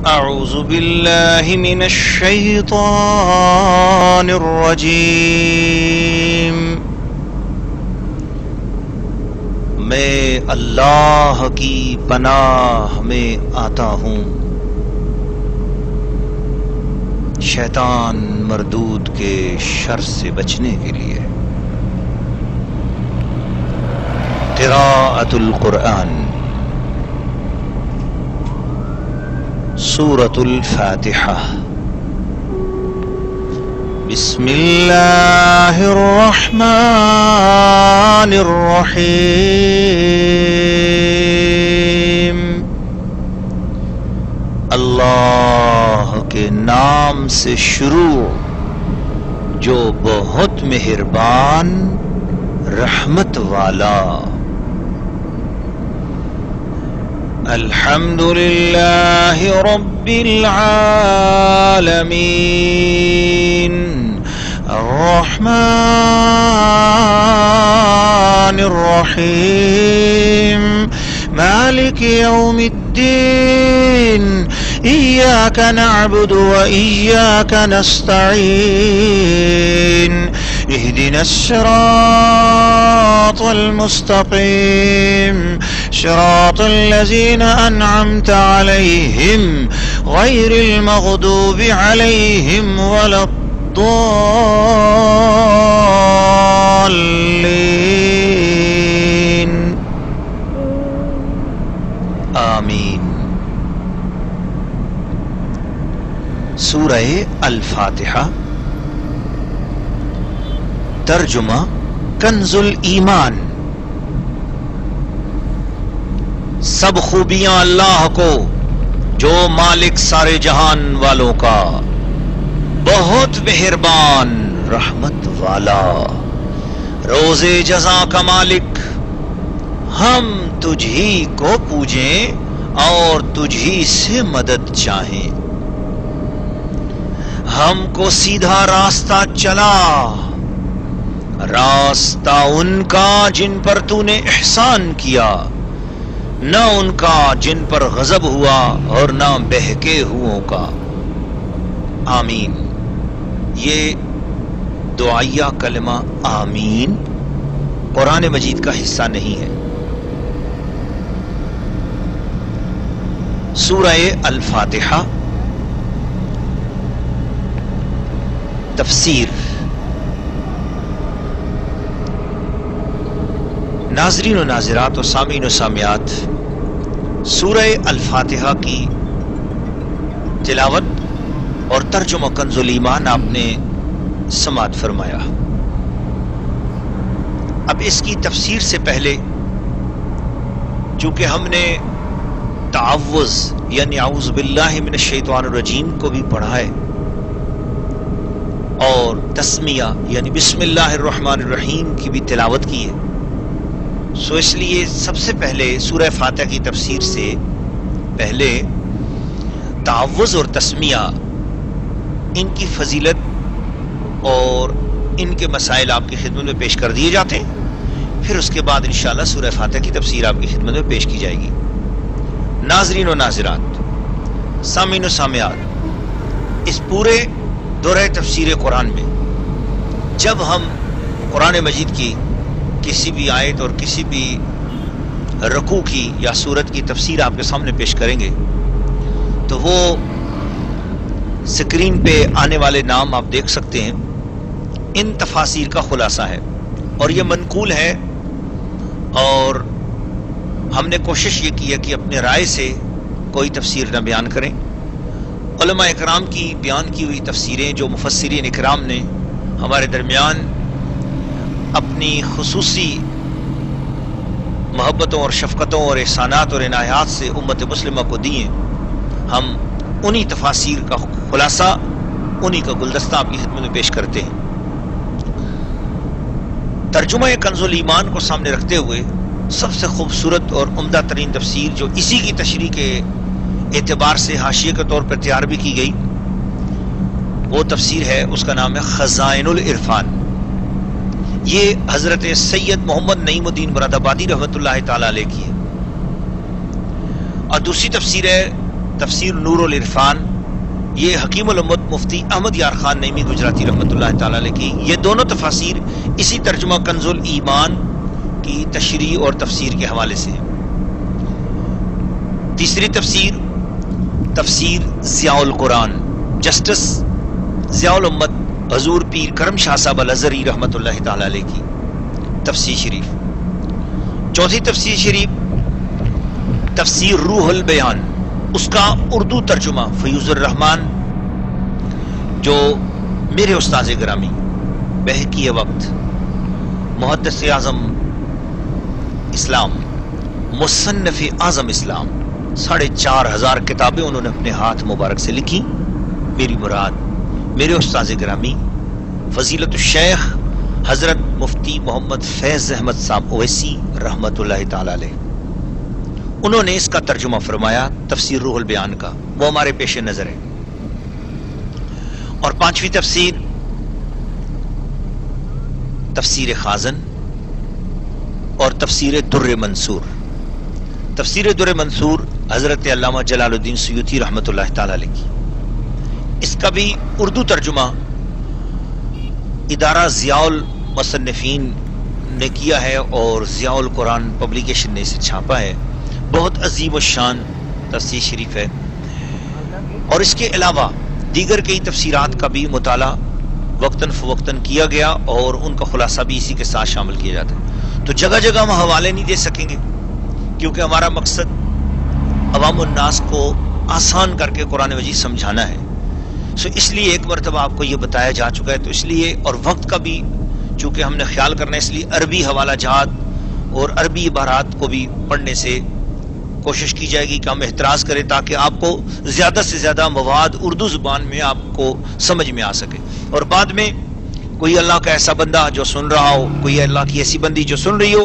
اعوذ باللہ من الشیطان الرجیم، میں اللہ کی پناہ میں آتا ہوں شیطان مردود کے شر سے بچنے کے لیے۔ قراءۃ القرآن، سورۃ الفاتحہ۔ بسم اللہ الرحمن الرحیم، اللہ کے نام سے شروع جو بہت مہربان رحمت والا۔ الحمد للہ رب العالمین، الرحمن الرحیم، مالک یوم الدین، ایاک نعبد و ایاک نستعین، اہدنا الصراط المستقیم، صراط الذین انعمت علیہم غیر المغضوب علیہم ولا الضالین، آمین۔ سورہ الفاتحہ، ترجمہ کنز الایمان۔ سب خوبیاں اللہ کو جو مالک سارے جہان والوں کا، بہت مہربان رحمت والا، روز جزا کا مالک، ہم تجھ ہی کو پوجیں اور تجھ ہی سے مدد چاہیں۔ ہم کو سیدھا راستہ چلا، راستہ ان کا جن پر تو نے احسان کیا، نہ ان کا جن پر غضب ہوا اور نہ بہکے ہوئوں کا۔ آمین۔ یہ دعائیہ کلمہ آمین قرآن مجید کا حصہ نہیں ہے۔ سورہ الفاتحہ، تفسیر۔ ناظرین و ناظرات و سامعین و سامعات، سورہ الفاتحہ کی تلاوت اور ترجمہ کنز الایمان آپ نے سماعت فرمایا۔ اب اس کی تفسیر سے پہلے چونکہ ہم نے تعوذ یعنی اعوذ باللہ من الشیطان الرجیم کو بھی پڑھا ہے اور تسمیہ یعنی بسم اللہ الرحمن الرحیم کی بھی تلاوت کی ہے، سو اس لیے سب سے پہلے سورہ فاتحہ کی تفسیر سے پہلے تعوذ اور تسمیہ، ان کی فضیلت اور ان کے مسائل آپ کی خدمت میں پیش کر دیے جاتے ہیں، پھر اس کے بعد انشاءاللہ سورہ فاتحہ کی تفسیر آپ کی خدمت میں پیش کی جائے گی۔ ناظرین و ناظرات، سامعین و سامعات، اس پورے دورہ تفسیر قرآن میں جب ہم قرآن مجید کی کسی بھی آیت اور کسی بھی رکوع کی یا سورت کی تفسیر آپ کے سامنے پیش کریں گے تو وہ سکرین پہ آنے والے نام آپ دیکھ سکتے ہیں، ان تفاسیر کا خلاصہ ہے اور یہ منقول ہے، اور ہم نے کوشش یہ کی ہے کہ اپنے رائے سے کوئی تفسیر نہ بیان کریں۔ علماء اکرام کی بیان کی ہوئی تفسیریں جو مفسرین اکرام نے ہمارے درمیان اپنی خصوصی محبتوں اور شفقتوں اور احسانات اور عنایات سے امت مسلمہ کو دی ہیں، ہم انہی تفاسیر کا خلاصہ، انہی کا گلدستہ آپ کی خدمت میں پیش کرتے ہیں۔ ترجمہ کنز الایمان کو سامنے رکھتے ہوئے سب سے خوبصورت اور عمدہ ترین تفسیر جو اسی کی تشریح کے اعتبار سے حاشیے کے طور پر تیار بھی کی گئی، وہ تفسیر ہے، اس کا نام ہے خزائن العرفان۔ یہ حضرت سید محمد نعیم الدین مراد آبادی رحمۃ اللہ تعالی علیہ کی ہے۔ اور دوسری تفسیر ہے تفسیر نور العرفان، یہ حکیم الامت مفتی احمد یار خان نعیمی گجراتی رحمۃ اللہ تعالی علیہ کی، یہ دونوں تفاسیر اسی ترجمہ کنز الایمان کی تشریح اور تفسیر کے حوالے سے ہیں۔ تیسری تفسیر، تفسیر ضیاء القرآن، جسٹس ضیاء الامت حضور پیر کرم شاہ صاحب الازہری رحمۃ اللہ تعالی علیہ کی تفسیر شریف۔ چوتھی تفسیر شریف، تفسیر روح البیان، اس کا اردو ترجمہ فیوض الرحمان، جو میرے استاذ گرامی بہکی وقت محدث اعظم اسلام، مصنف اعظم اسلام، 4,500 کتابیں انہوں نے اپنے ہاتھ مبارک سے لکھی۔ میری مراد میرے استاذ گرامی فضیلت الشیخ حضرت مفتی محمد فیض احمد صاحب اویسی رحمۃ اللہ تعالی علیہ، انہوں نے اس کا ترجمہ فرمایا تفسیر روح البیان کا، وہ ہمارے پیش نظر ہے۔ اور پانچویں تفسیر، تفسیر خازن اور تفسیر در منصور۔ تفسیر در منصور حضرت علامہ جلال الدین سیوطی رحمۃ اللہ تعالی علیہ کی، اس کا بھی اردو ترجمہ ادارہ ضیاء المصنفین نے کیا ہے اور ضیاء القرآن پبلیکیشن نے اسے چھاپا ہے۔ بہت عظیم الشان تفسیر شریف ہے، اور اس کے علاوہ دیگر کئی تفسیرات کا بھی مطالعہ وقتاً فوقتاً کیا گیا اور ان کا خلاصہ بھی اسی کے ساتھ شامل کیا جاتا ہے۔ تو جگہ جگہ ہم حوالے نہیں دے سکیں گے، کیونکہ ہمارا مقصد عوام الناس کو آسان کر کے قرآن مجید سمجھانا ہے۔ اس لیے ایک مرتبہ آپ کو یہ بتایا جا چکا ہے، تو اس لیے اور وقت کا بھی چونکہ ہم نے خیال کرنا ہے، اس لیے عربی حوالہ جات اور عربی عبارات کو بھی پڑھنے سے کوشش کی جائے گی کہ ہم احتراز کریں، تاکہ آپ کو زیادہ سے زیادہ مواد اردو زبان میں آپ کو سمجھ میں آ سکے، اور بعد میں کوئی اللہ کا ایسا بندہ جو سن رہا ہو، کوئی اللہ کی ایسی بندی جو سن رہی ہو،